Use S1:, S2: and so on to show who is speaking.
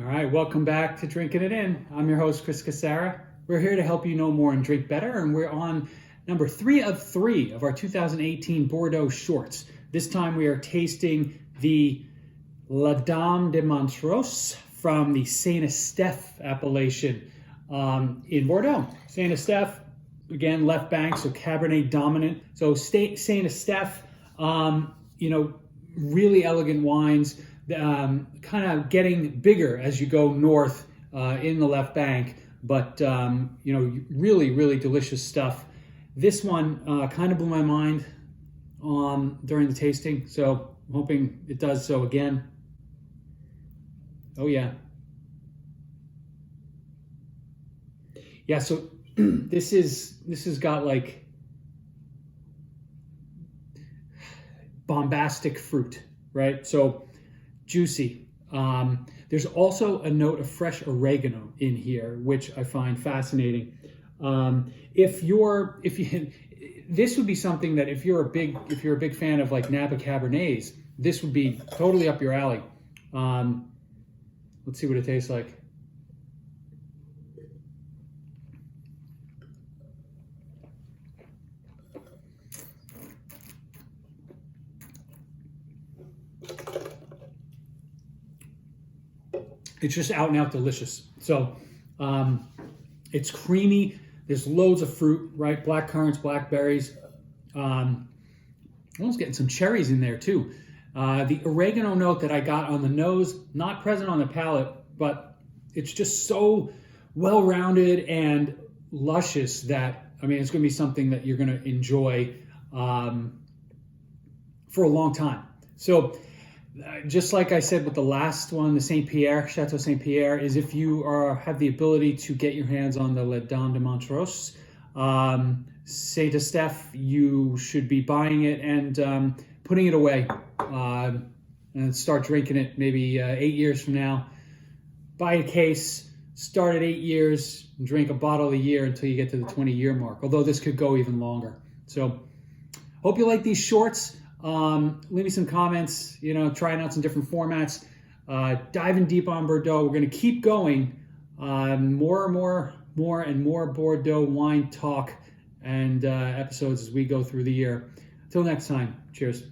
S1: All right, welcome back to Drinking It In. I'm your host, Chris Casara. We're here to help you know more and drink better, and we're on number 3 of 3 of our 2018 Bordeaux shorts. This time we are tasting the Dame de Montrose from the Saint Estephe appellation in Bordeaux. Saint Estephe, again, left bank, so Cabernet dominant. So Saint Estephe, really elegant wines, kind of getting bigger as you go north in the left bank, but really, really delicious stuff. This one kind of blew my mind during the tasting, so I'm hoping it does so again. Oh yeah. Yeah, so this has got like bombastic fruit, right? So juicy. There's also a note of fresh oregano in here, which I find fascinating. This would be something that if you're a big fan of like Napa Cabernets, this would be totally up your alley. Let's see what it tastes like. It's just out and out delicious. So it's creamy. There's loads of fruit, right? Black currants, blackberries. Almost getting some cherries in there too. The oregano note that I got on the nose, not present on the palate, but it's just so well-rounded and luscious that, I mean, it's going to be something that you're going to enjoy for a long time. So just like I said with the last one, the Chateau Saint Pierre, is if you have the ability to get your hands on the Dame de Montrose, Saint Estephe, you should be buying it and putting it away and start drinking it maybe 8 years from now. Buy a case, start at 8 years, and drink a bottle a year until you get to the 20-year mark, although this could go even longer. So hope you like these shorts. Leave me some comments, trying out some different formats, diving deep on Bordeaux. We're going to keep going, more and more Bordeaux wine talk and episodes as we go through the year. Until next time, cheers.